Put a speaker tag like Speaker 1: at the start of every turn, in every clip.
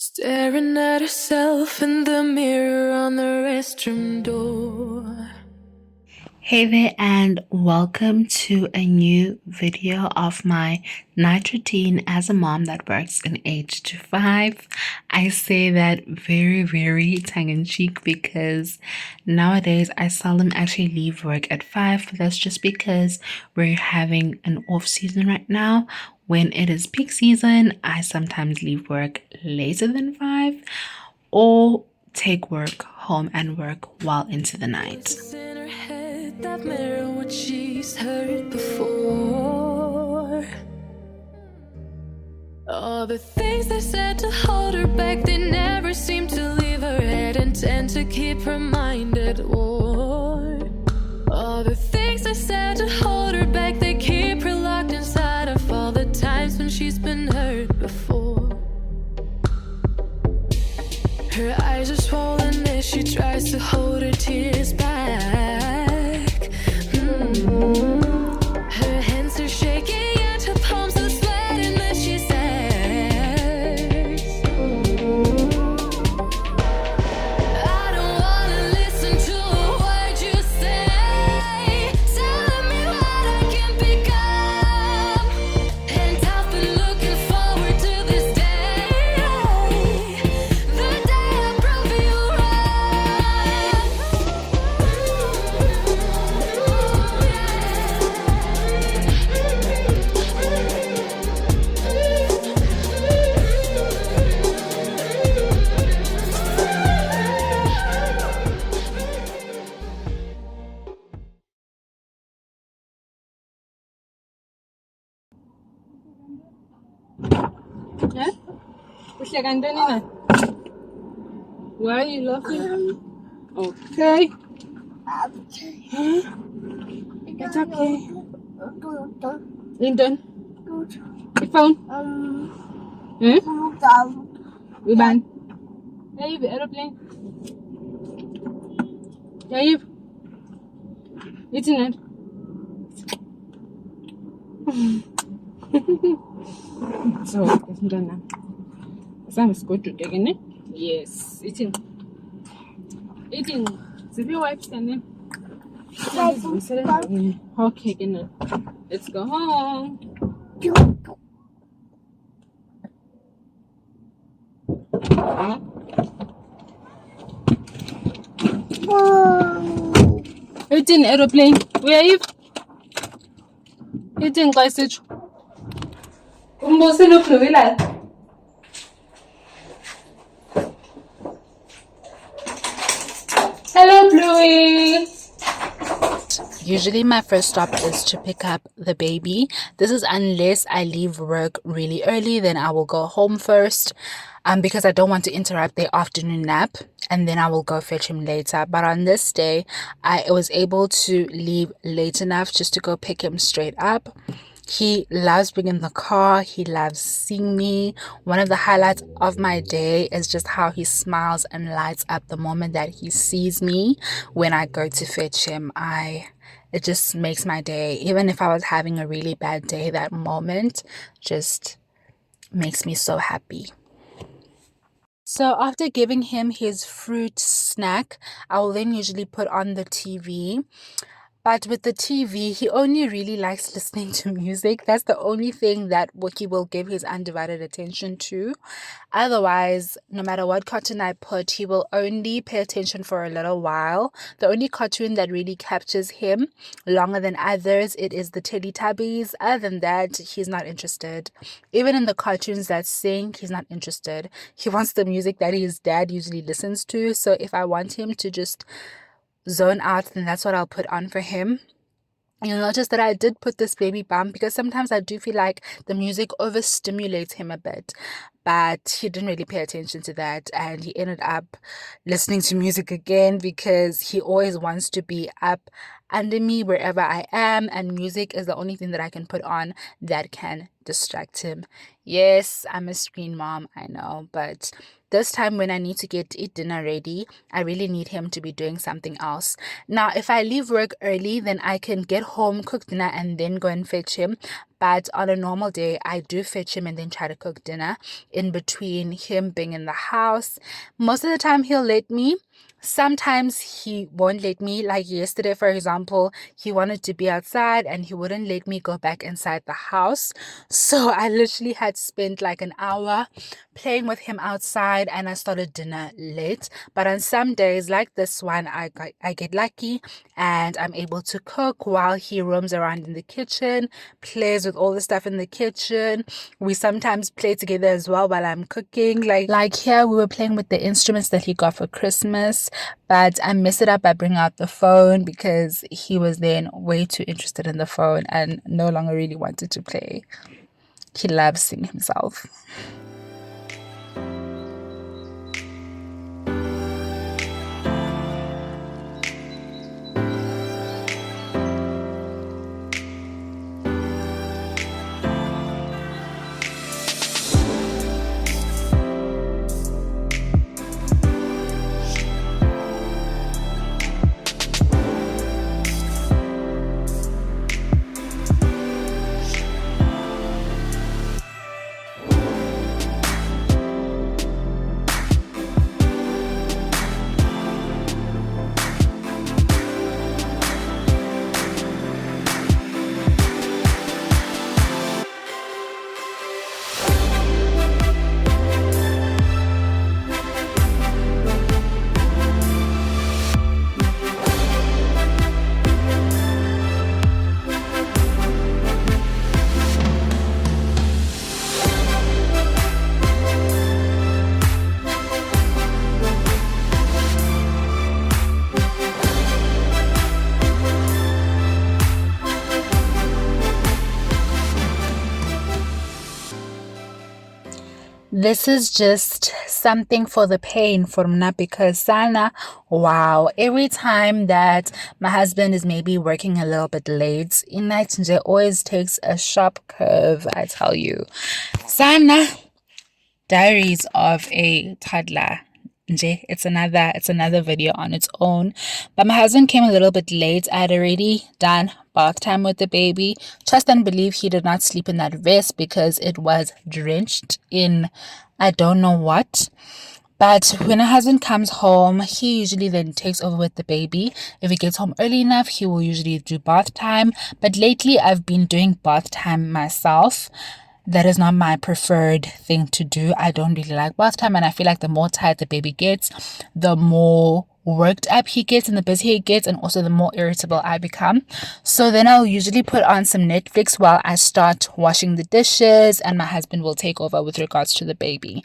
Speaker 1: Staring at herself in the mirror on the restroom door.
Speaker 2: Hey there, and welcome to a new video of my night routine as a mom that works in 8 to 5. I say that very tongue-in-cheek because nowadays I seldom actually leave work at 5, but that's just because we're having an off season right now. When it is peak season, I sometimes leave work later than 5 or take work home and work well into the night.
Speaker 1: In her head, that mirror what she's heard before. All the things they said to hold her back, they never seem to leave her head and tend to keep her mind at war. All the things they said to hold her back, they keep her locked inside of all the times when she's been hurt before. Her eyes are swollen as she tries to hold her tears back. Her hands are shaking and her palms are sweating as she says, I don't wanna listen to a word you say, telling me what I can become. And I've been looking forward to this day, the day I prove you
Speaker 3: Yeah? Uhleka ntoni na? Why are you laughing? Okay. Huh? It's okay. Linton? Phone? Uban? Hey, the aeroplane? Hey, internet? So, that's done now. Some is good to take in it. Yes, eating. Eating. Zip wipes and then. Okay, then. Let's go home. Eating aeroplane. Where are you? Eating sausage. Umbosi lo Florida. Hello, Bluey.
Speaker 2: Usually my first stop is to pick up the baby. This is unless I leave work really early, then I will go home first because I don't want to interrupt their afternoon nap, and then I will go fetch him later. But on this day, I was able to leave late enough just to go pick him straight up. He loves being in the car. He loves seeing me. One of the highlights of my day is just how he smiles and lights up the moment that he sees me when I go to fetch him. It just makes my day. Even if I was having a really bad day, that moment just makes me so happy. So after giving him his fruit snack, I will then usually put on the TV. But with the TV, he only really likes listening to music. That's the only thing that he will give his undivided attention to. Otherwise, no matter what cartoon I put, he will only pay attention for a little while. The only cartoon that really captures him longer than others, it is the Teletubbies. Other than that, he's not interested. Even in the cartoons that sing, he's not interested. He wants the music that his dad usually listens to. So if I want him to just zone out, then that's what I'll put on for him. You'll notice that I did put this baby bump because sometimes I do feel like the music overstimulates him a bit, but he didn't really pay attention to that, and he ended up listening to music again because he always wants to be up under me wherever I am, and music is the only thing that I can put on that can distract him. Yes, I'm a screen mom, I know, but this time when I need to eat dinner ready, I really need him to be doing something else. Now, if I leave work early, then I can get home, cook dinner, and then go and fetch him. But on a normal day, I do fetch him and then try to cook dinner in between him being in the house. Most of the time, he'll let me. Sometimes he won't let me. Like yesterday, for example, he wanted to be outside and he wouldn't let me go back inside the house. So I literally had spent like an hour playing with him outside, and I started dinner late. But on some days like this one, I get lucky and I'm able to cook while he roams around in the kitchen, plays with all the stuff in the kitchen. We sometimes play together as well while I'm cooking. Like here, we were playing with the instruments that he got for Christmas, but I messed it up by bringing out the phone because he was then way too interested in the phone and no longer really wanted to play. He loves seeing himself. This is just something for the pain for Mna, because Sana, wow, every time that my husband is maybe working a little bit late, in night nje always takes a sharp curve, I tell you. Sana, Diaries of a Toddler. Nje, it's another video on its own. But my husband came a little bit late. I had already done bath time with the baby. Trust and believe he did not sleep in that vest because it was drenched in I don't know what. But when my husband comes home, he usually then takes over with the baby. If he gets home early enough, he will usually do bath time. But lately, I've been doing bath time myself. That is not my preferred thing to do. I don't really like bath time, and I feel like the more tired the baby gets, the more worked up he gets and the busier he gets, and also the more irritable I become. So then I'll usually put on some Netflix while I start washing the dishes, and my husband will take over with regards to the baby.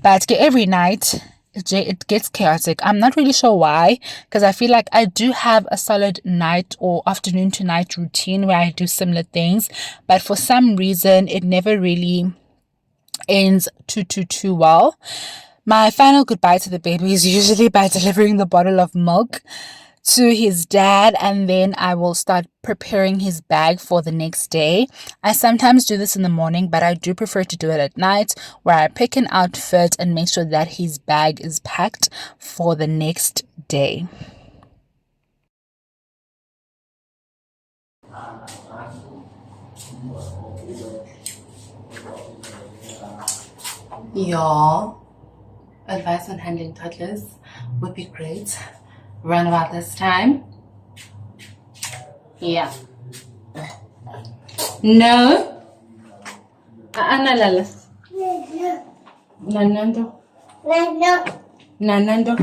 Speaker 2: But every night it gets chaotic. I'm not really sure why, because I feel like I do have a solid night or afternoon to night routine where I do similar things, but for some reason it never really ends too well. My final goodbye to the baby is usually by delivering the bottle of milk to his dad, and then I will start preparing his bag for the next day. I sometimes do this in the morning, but I do prefer to do it at night, where I pick an outfit and make sure that his bag is packed for the next day. Y'all, advice on handling toddlers would be great around about this time. Yeah. No. Lala. Nanando. Nanando.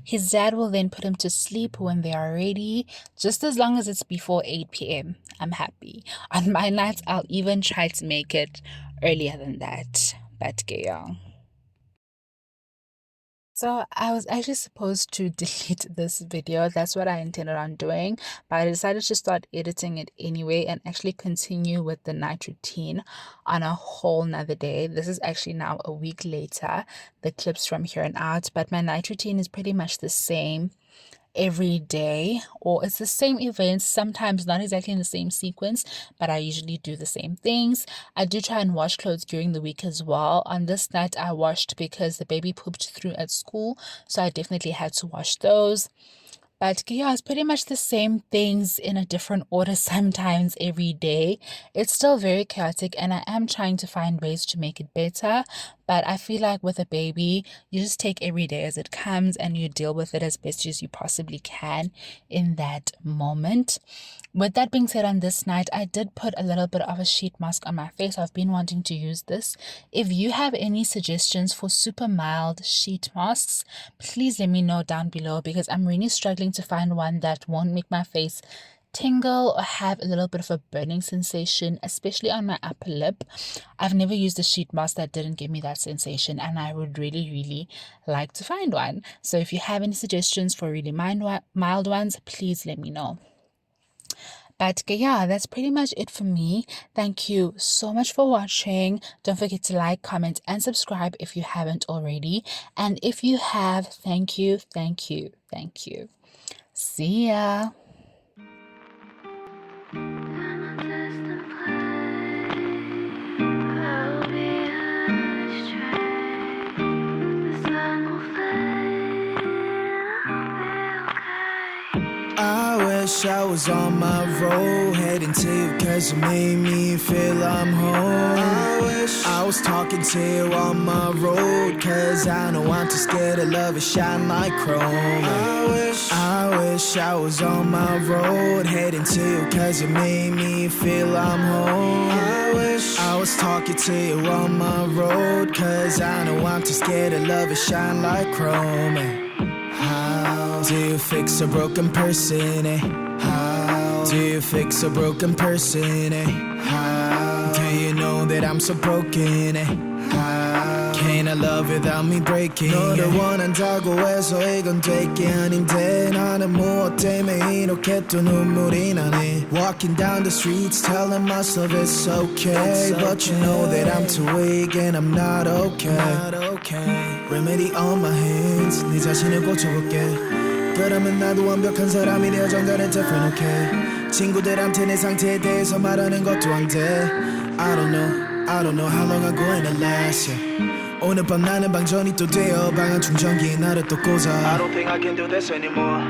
Speaker 2: His dad will then put him to sleep when they are ready, just as long as it's before 8 p.m. I'm happy. On my nights, I'll even try to make it earlier than that. But yeah. So I was actually supposed to delete this video. That's what I intended on doing, but I decided to start editing it anyway and actually continue with the night routine on a whole nother day. This is actually now a week later, the clips from here on out, but my night routine is pretty much the same every day, or it's the same events, sometimes not exactly in the same sequence, but I usually do the same things. I do try and wash clothes during the week as well. On this night I washed because the baby pooped through at school, so I definitely had to wash those. But yeah, it's pretty much the same things in a different order sometimes every day. It's still very chaotic and I am trying to find ways to make it better. But I feel like with a baby, you just take every day as it comes and you deal with it as best as you possibly can in that moment. With that being said, on this night, I did put a little bit of a sheet mask on my face. I've been wanting to use this. If you have any suggestions for super mild sheet masks, please let me know down below because I'm really struggling to find one that won't make my face tingle or have a little bit of a burning sensation, especially on my upper lip. I've never used a sheet mask that didn't give me that sensation and I would really like to find one. So if you have any suggestions for really mild ones, please let me know. But yeah, that's pretty much it for me. Thank you so much for watching. Don't forget to like, comment, and subscribe if you haven't already. And if you have, thank you. See ya.
Speaker 4: I wish I was on my road, heading to you cause you made me feel I'm home. I wish I was talking to you on my road, cause I know I'm too scared to love it shine like chrome. I wish I was on my road, heading to you cause you made me feel I'm home. I wish I was talking to you on my road, cause I know I'm too scared to love it shine like chrome. How do you fix a broken person, eh? How do you fix a broken person, eh? How do you know that I'm so broken, eh? How can I love without me breaking? 너를 원한다고 해서 이건 될 게 아닌데 나는 무엇 때문에 이렇게 또 눈물이 나네. Walking down the streets telling myself it's okay, but you know that I'm too weak and I'm not okay. Remedy on my hands, 네 자신을 고쳐볼게. 그러면 나도 완벽한 사람이 되어 정갈은 different, okay. 친구들한테 내 상태에 대해서 말하는 것도 안 돼. I don't know how long I'm going to last, yeah. 오늘 밤 나는 방전이 또 되어 방한 충전기에 나를 또 꽂아. I don't think I can do this anymore.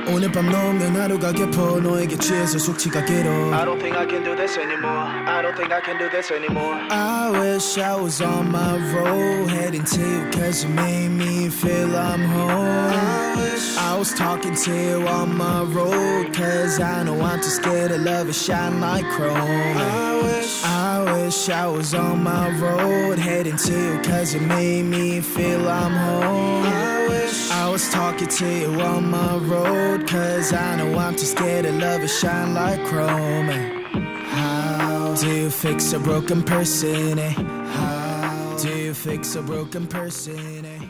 Speaker 4: 오늘 밤 너 없는 하루가 깊어 너에게 취해서 숙취가 길어. I don't think I can do this anymore. I wish I was on my road, heading to you cause you made me feel I'm home. I wish I was talking to you on my road, cause I know I'm too scared to love it shine like chrome. I wish I was on my road, heading to you cause you made me feel I'm home. I wish was talking to you on my road, cause I know I'm too scared to love it shine like chrome. How do you fix a broken person? How do you fix a broken person?